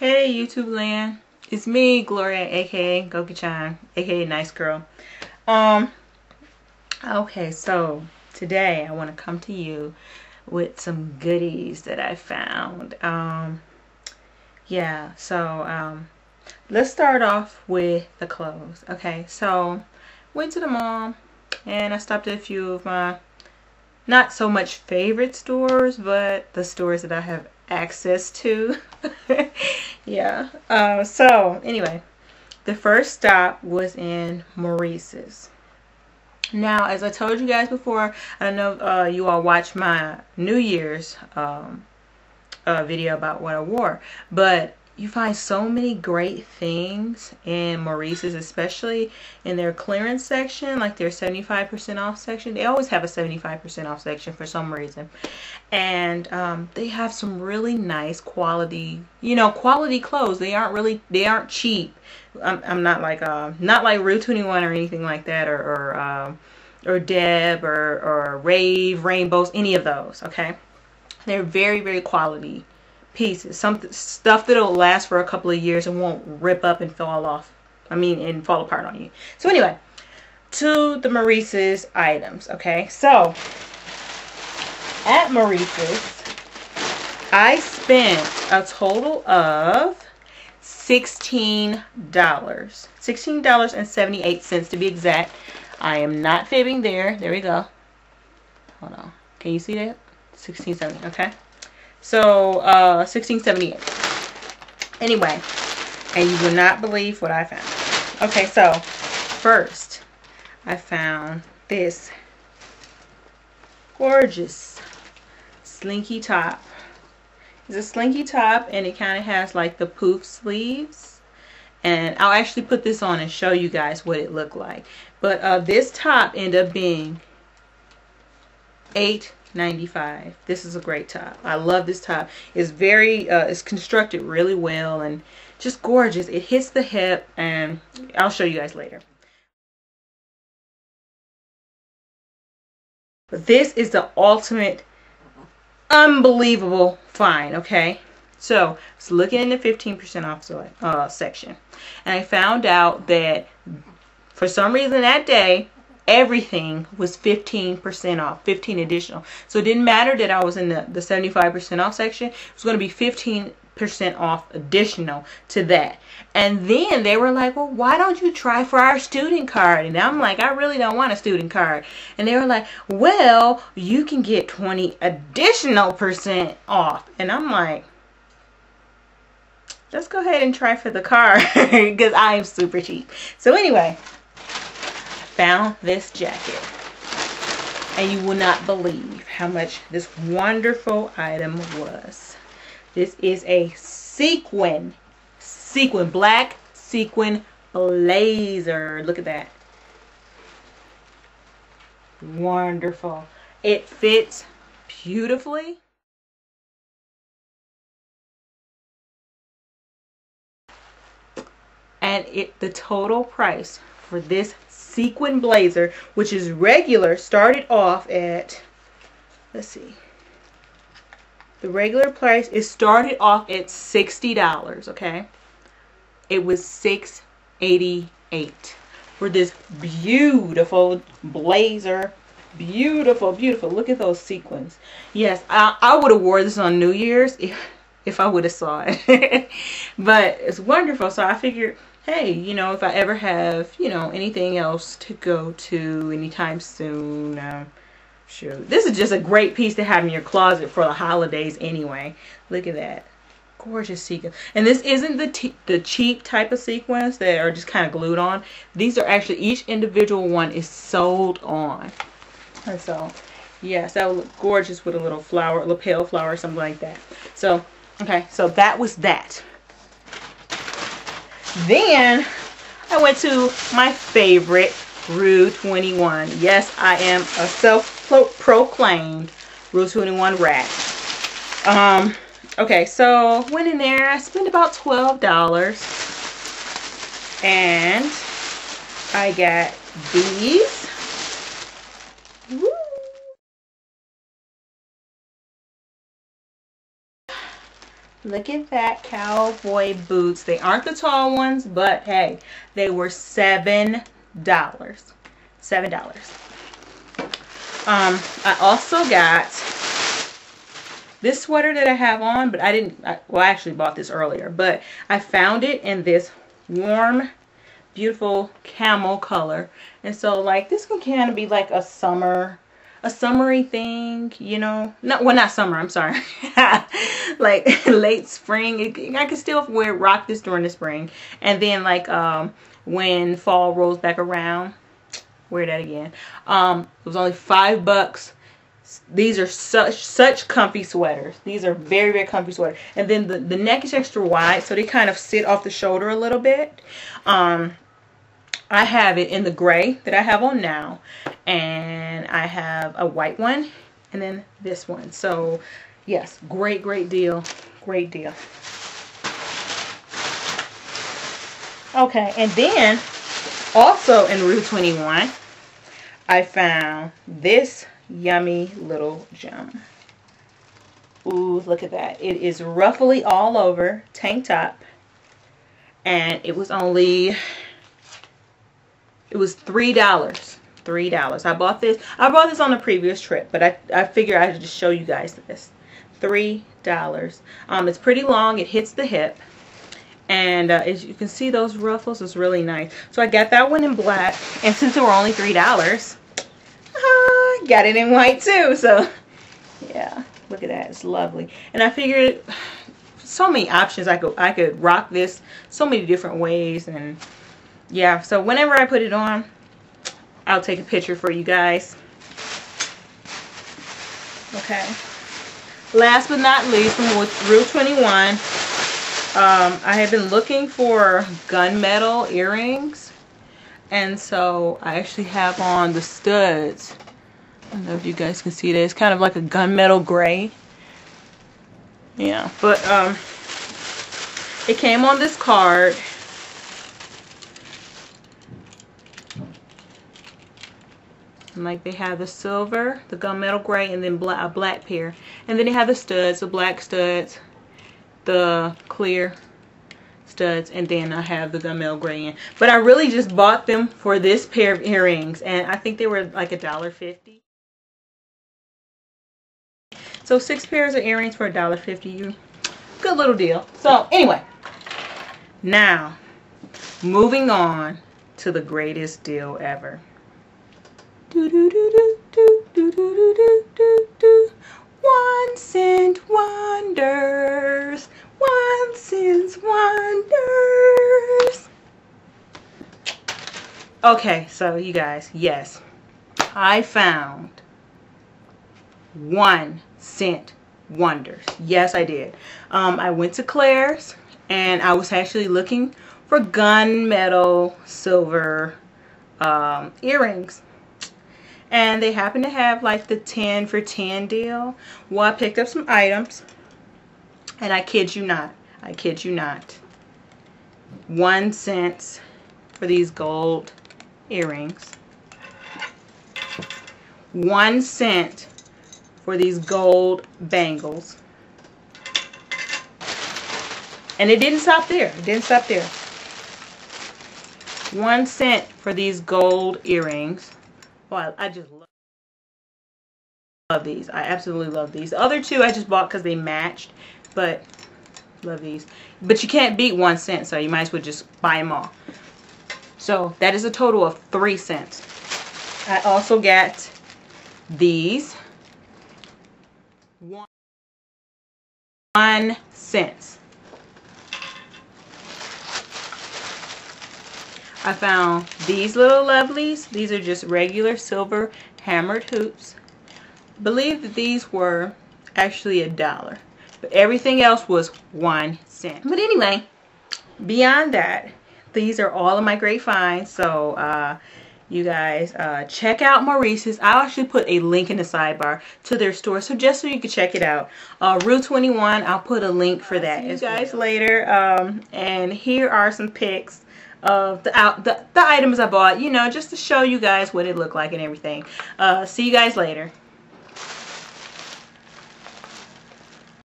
Hey YouTube land, it's me, Gloria, aka Goki-chan, aka Nice Girl. Okay, so today I want to come to you with some goodies that I found. Let's start off with the clothes. Okay, so went to the mall and I stopped at a few of my not so much favorite stores, but the stores that I have access to. So anyway, the first stop was in Maurice's. Now, as I told you guys before, I don't know if you all watched my New Year's video about what I wore, but you find so many great things in Maurice's, especially in their clearance section, like their 75% off section. They always have a 75% off section for some reason. And they have some really nice quality, quality clothes. They aren't cheap. I'm not like Rue 21 or anything like that, or Deb or Rave, Rainbows, any of those. Okay, they're very, very quality pieces. Some stuff that'll last for a couple of years and won't rip up and fall off. And fall apart on you. So anyway, to the Maurice's items. Okay, so at Maurice's, I spent a total of $16. $16.78 to be exact. I am not fibbing there. There we go. Hold on. Can you see that? $16.70. Okay. So $16.78. Anyway, and you will not believe what I found. Okay, so first I found this gorgeous slinky top. It's a slinky top, and it kind of has like the poof sleeves, and I'll actually put this on and show you guys what it looked like. But this top ended up being $8.95. This is a great top. I love this top. It's very it's constructed really well and just gorgeous. It hits the hip, and I'll show you guys later. But this is the ultimate unbelievable find. Okay, so I was looking in the 15% off section, and I found out that for some reason that day everything was 15% off, 15 additional. So it didn't matter that I was in the 75% off section. It was going to be 15% off additional to that. And then they were like, well, why don't you try for our student card? And I'm like, I really don't want a student card. And they were like, well, you can get 20 additional % off. And I'm like, let's go ahead and try for the card because I am super cheap. So anyway, found this jacket, and you will not believe how much this wonderful item was. This is a black sequin blazer. Look at that. Wonderful. It fits beautifully. And the total price for this sequin blazer, which is regular, started off at, let's see, the regular price is started off at $60. Okay, it was $6.88 for this beautiful blazer. Beautiful, beautiful. Look at those sequins. Yes, I would have wore this on New Year's if I would have saw it. But it's wonderful. So I figured, hey, if I ever have, anything else to go to anytime soon, shoot. This is just a great piece to have in your closet for the holidays anyway. Look at that. Gorgeous sequins. And this isn't the cheap type of sequins that are just kind of glued on. These are actually, each individual one is sewed on. And so, yes, that would look gorgeous with a little flower, a lapel flower or something like that. So, okay, so that was that. Then I went to my favorite, Rue 21. Yes, I am a self-proclaimed Rue 21 rat. Okay, so went in there. I spent about $12, and I got these. Woo. Look at that, cowboy boots. They aren't the tall ones, but hey, they were $7. $7. I also got this sweater that I have on, but well, I actually bought this earlier, but I found it in this warm, beautiful camel color. And so like this can kind of be like a summery thing, you know. Not summer, I'm sorry. Like late spring. I can still rock this during the spring. And then like when fall rolls back around, wear that again. It was only $5. These are such comfy sweaters. These are very, very comfy sweaters. And then the neck is extra wide, so they kind of sit off the shoulder a little bit. I have it in the gray that I have on now, and I have a white one, and then this one. So yes, great deal. Great deal. Okay, and then also in Rue 21, I found this yummy little gem. Ooh, look at that. It is ruffly all over, tank top, and it was $3. $3. I bought this on a previous trip, but I figured I'd just show you guys this. $3. It's pretty long. It hits the hip, and as you can see, those ruffles is really nice. So I got that one in black, and since they were only $3, got it in white too. So yeah, look at that. It's lovely. And I figured so many options. I could rock this so many different ways. And yeah, so whenever I put it on, I'll take a picture for you guys. Okay, last but not least, from Rue 21, I have been looking for gunmetal earrings, and so I actually have on the studs. I don't know if you guys can see that. It's kind of like a gunmetal gray. Yeah, but it came on this card. And like they have the silver, the gunmetal gray, and then a black pair. And then they have the studs, the black studs, the clear studs, and then I have the gunmetal gray in. But I really just bought them for this pair of earrings, and I think they were like $1.50. So 6 pairs of earrings for $1.50. Good little deal. So anyway, now moving on to the greatest deal ever. 1 cent wonders. 1 cent wonders. Okay, so you guys, yes, I found 1 cent wonders. Yes, I did. I went to Claire's, and I was actually looking for gunmetal silver earrings, and they happened to have like the 10 for 10 deal. Well, I picked up some items, and I kid you not, 1 cent for these gold earrings. 1 cent for these gold bangles. And it didn't stop there. It didn't stop there. 1 cent for these gold earrings. Well, I just love these. I absolutely love these. The other two I just bought because they matched, but love these. But you can't beat 1 cent, so you might as well just buy them all. So that is a total of 3 cents. I also got these. 1 cent. I found these little lovelies. These are just regular silver hammered hoops. I believe that these were actually $1, but everything else was 1 cent. But anyway, beyond that, these are all of my great finds. So you guys check out Maurice's. I'll actually put a link in the sidebar to their store, so just so you can check it out. Rue 21, I'll put a link for that. See you guys later. And here are some pics of the items I bought, you know, just to show you guys what it looked like and everything. See you guys later.